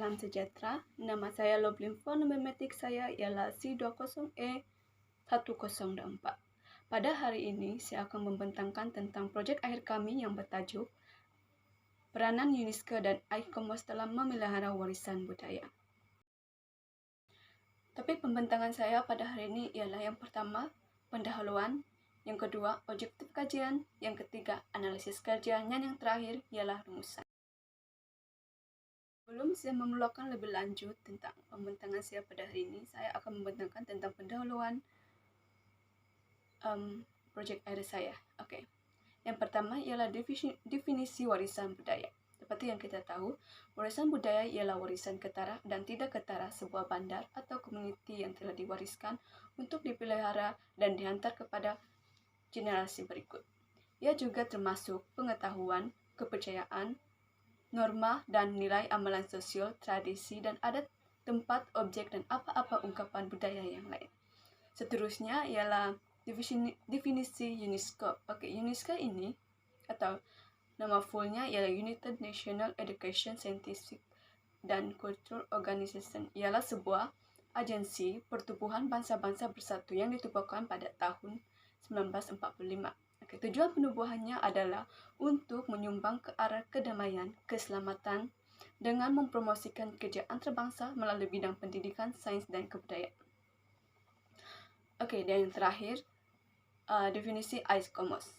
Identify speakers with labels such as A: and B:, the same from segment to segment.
A: salam sejahtera. Nama saya Loblin Phone, numematik saya ialah C20E1024. Pada hari ini, saya akan membentangkan tentang proyek akhir kami yang bertajuk Peranan UNESCO dan ICOMOS dalam memelihara warisan budaya. Topik pembentangan saya pada hari ini ialah yang pertama, pendahuluan, yang kedua, objektif kajian, yang ketiga, analisis kajian, dan yang terakhir ialah rumusan. Sebelum saya memulakan lebih lanjut tentang pembentangan saya pada hari ini, saya akan membentangkan tentang pendahuluan projek akhir saya. Oke. Yang pertama ialah definisi warisan budaya. Seperti yang kita tahu, warisan budaya ialah warisan ketara dan tidak ketara sebuah bandar atau komuniti yang telah diwariskan untuk dipelihara dan dihantar kepada generasi berikut. Ia juga termasuk pengetahuan, kepercayaan, norma dan nilai amalan sosial, tradisi, dan adat, tempat, objek, dan apa-apa ungkapan budaya yang lain. Seterusnya ialah definisi UNESCO. Oke, UNESCO ini atau nama fullnya ialah United National Education Scientific dan Cultural Organization. Ialah sebuah agensi pertubuhan bangsa-bangsa bersatu yang ditubuhkan pada tahun 1945. Tujuan penubuhannya adalah untuk menyumbang ke arah kedamaian, keselamatan, dengan mempromosikan kerja antarabangsa melalui bidang pendidikan, sains, dan kebudayaan. Oke, dan yang terakhir, definisi ICOMOS.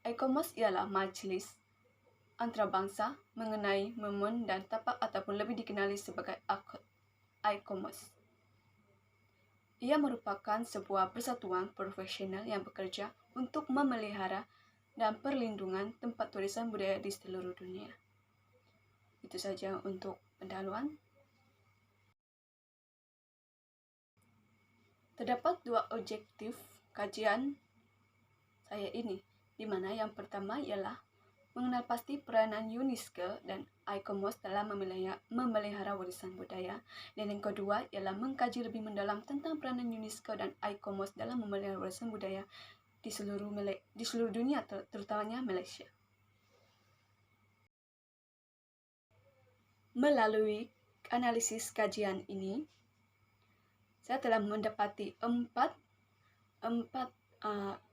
A: ICOMOS ialah majelis antarabangsa mengenai momen dan tapak ataupun lebih dikenali sebagai ICOMOS. Ia merupakan sebuah persatuan profesional yang bekerja untuk memelihara dan perlindungan tempat warisan budaya di seluruh dunia. Itu saja untuk pendahuluan. Terdapat dua objektif kajian saya ini, di mana yang pertama ialah mengenal pasti peranan UNESCO dan ICOMOS dalam memelihara warisan budaya, dan yang kedua ialah mengkaji lebih mendalam tentang peranan UNESCO dan ICOMOS dalam memelihara warisan budaya di seluruh dunia, terutamanya Malaysia. Melalui analisis kajian ini, saya telah mendapati empat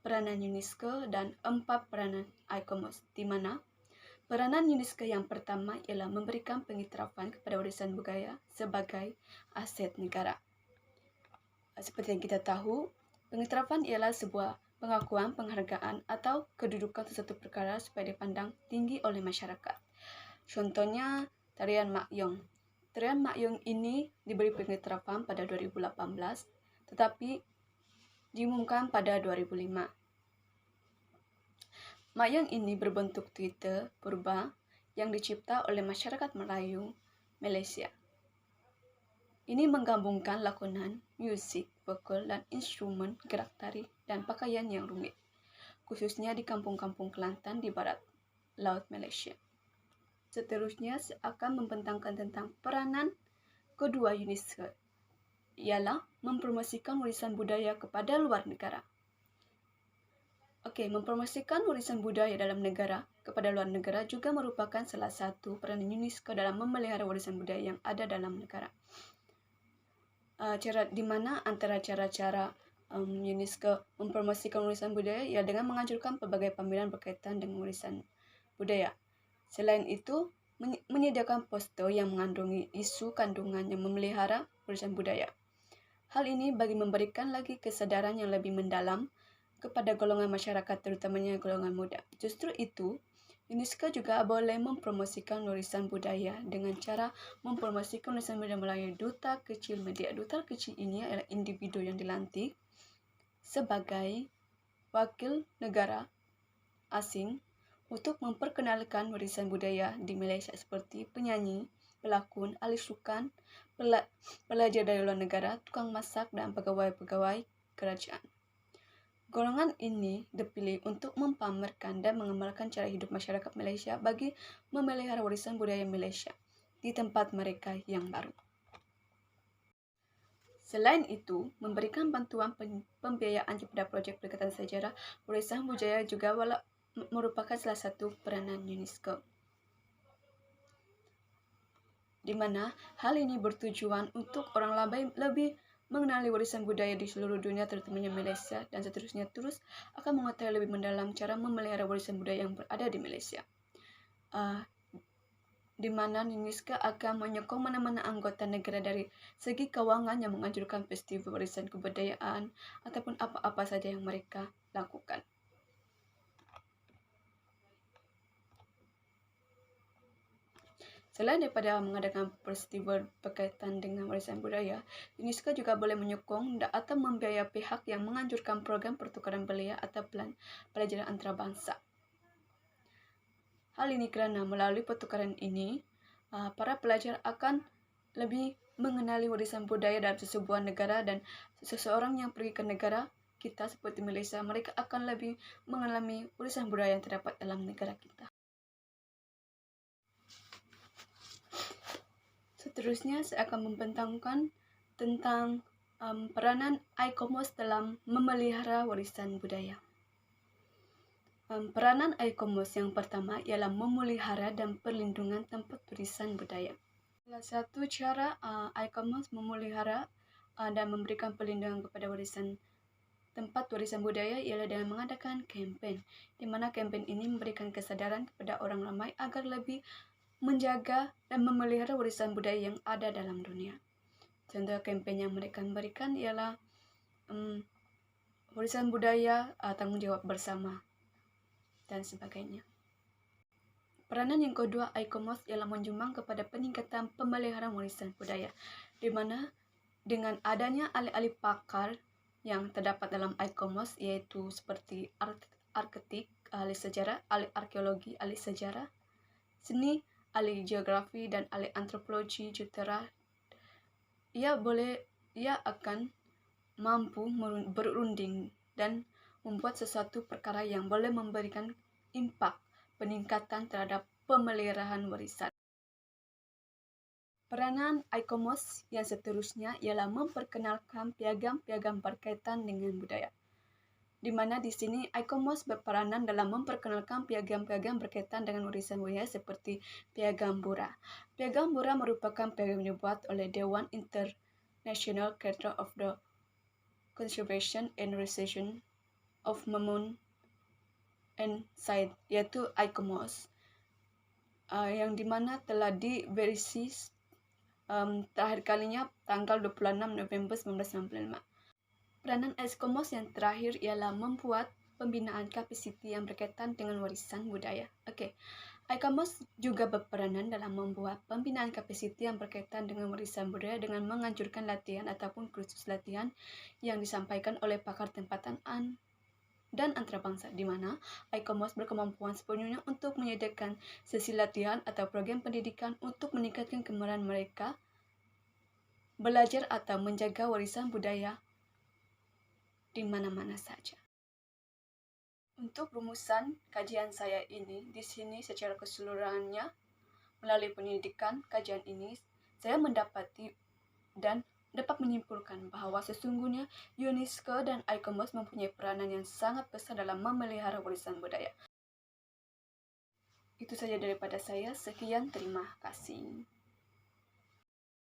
A: peranan UNESCO dan 4 peranan ICOMOS, di mana peranan UNESCO yang pertama ialah memberikan pengiktirafan kepada warisan budaya sebagai aset negara. Seperti yang kita tahu, pengiktirafan ialah sebuah pengakuan, penghargaan, atau kedudukan sesuatu perkara supaya dipandang tinggi oleh masyarakat. Contohnya, tarian Mak Yong. Tarian Mak Yong ini diberi pengiktirafan pada 2018, tetapi diumumkan pada 2005. Mak Yong ini berbentuk Twitter purba yang dicipta oleh masyarakat Melayu Malaysia. Ini menggabungkan lakonan, musik, vokal, dan instrumen gerak tari dan pakaian yang rumit, khususnya di kampung-kampung Kelantan di barat laut Malaysia. Seterusnya, saya akan membentangkan tentang peranan kedua UNESCO, ialah mempromosikan warisan budaya kepada luar negara. Oke, mempromosikan warisan budaya dalam negara kepada luar negara juga merupakan salah satu peranan UNESCO dalam memelihara warisan budaya yang ada dalam negara. Di mana antara cara-cara UNESCO mempromosikan warisan budaya ia dengan menganjurkan pelbagai pameran berkaitan dengan warisan budaya. Selain itu, menyediakan poster yang mengandungi isu kandungan yang memelihara warisan budaya. Hal ini bagi memberikan lagi kesadaran yang lebih mendalam kepada golongan masyarakat, terutamanya golongan muda. Justru itu, UNESCO juga boleh mempromosikan warisan budaya dengan cara mempromosikan warisan budaya melalui duta kecil media. Duta kecil ini adalah individu yang dilantik sebagai wakil negara asing untuk memperkenalkan warisan budaya di Malaysia, seperti penyanyi, pelakon, ahli sukan, pelajar dari luar negara, tukang masak, dan pegawai-pegawai kerajaan. Golongan ini dipilih untuk mempamerkan dan mengamalkan cara hidup masyarakat Malaysia bagi memelihara warisan budaya Malaysia di tempat mereka yang baru. Selain itu, memberikan bantuan pembiayaan kepada projek pendekatan sejarah warisan budaya juga merupakan salah satu peranan UNESCO. di mana hal ini bertujuan untuk orang lebih mengenali warisan budaya di seluruh dunia, terutamanya Malaysia, dan seterusnya terus akan mengetahui lebih mendalam cara memelihara warisan budaya yang berada di Malaysia. Di mana UNESCO akan menyokong mana-mana anggota negara dari segi keuangan yang menganjurkan festival warisan kebudayaan ataupun apa-apa saja yang mereka lakukan. Selain daripada mengadakan festival berkaitan dengan warisan budaya, UNESCO juga boleh menyokong atau membiayai pihak yang menganjurkan program pertukaran belia atau pelajaran antarabangsa. Hal ini kerana melalui pertukaran ini, para pelajar akan lebih mengenali warisan budaya dalam sesebuah negara, dan seseorang yang pergi ke negara kita seperti Malaysia, mereka akan lebih mengalami warisan budaya yang terdapat dalam negara kita. Seterusnya, saya akan membentangkan tentang peranan ICOMOS dalam memelihara warisan budaya. Peranan ICOMOS yang pertama ialah memelihara dan perlindungan tempat warisan budaya. Salah satu cara ICOMOS memelihara dan memberikan perlindungan kepada tempat warisan budaya ialah dengan mengadakan kempen, di mana kempen ini memberikan kesadaran kepada orang ramai agar lebih menjaga dan memelihara warisan budaya yang ada dalam dunia. Contoh kempen yang mereka berikan ialah warisan budaya tanggung jawab bersama dan sebagainya. Peranan yang kedua ICOMOS ialah menyumbang kepada peningkatan pemeliharaan warisan budaya, di mana dengan adanya ahli-ahli pakar yang terdapat dalam ICOMOS, yaitu seperti arketik, ahli sejarah, ahli arkeologi, ahli sejarah, seni, ahli geografi, dan ahli antropologi jutera, ia akan mampu berunding dan membuat sesuatu perkara yang boleh memberikan impak peningkatan terhadap pemeliharaan warisan. Peranan ICOMOS yang seterusnya ialah memperkenalkan piagam-piagam berkaitan dengan budaya, di mana di sini ICOMOS berperanan dalam memperkenalkan piagam-piagam berkaitan dengan warisan budaya seperti Piagam Bura. Piagam Bura merupakan piagam yang dibuat oleh Dewan International Charter of the Conservation and Restoration of Monument and Site, yaitu ICOMOS, yang dimana telah diverisi terakhir kalinya tanggal 26 November 1995. Peranan ICOMOS yang terakhir ialah membuat pembinaan kapasiti yang berkaitan dengan warisan budaya. ICOMOS juga berperanan dalam membuat pembinaan kapasiti yang berkaitan dengan warisan budaya dengan menganjurkan latihan ataupun kursus latihan yang disampaikan oleh pakar tempatan dan antarabangsa, di mana ICOMOS berkemampuan sepenuhnya untuk menyediakan sesi latihan atau program pendidikan untuk meningkatkan kemampuan mereka belajar atau menjaga warisan budaya di mana-mana saja. Untuk rumusan kajian saya ini, di sini secara keseluruhannya melalui pendidikan kajian ini, saya mendapati dan dapat menyimpulkan bahawa sesungguhnya UNESCO dan ICOMOS mempunyai peranan yang sangat besar dalam memelihara warisan budaya. Itu saja daripada saya. Sekian, terima kasih.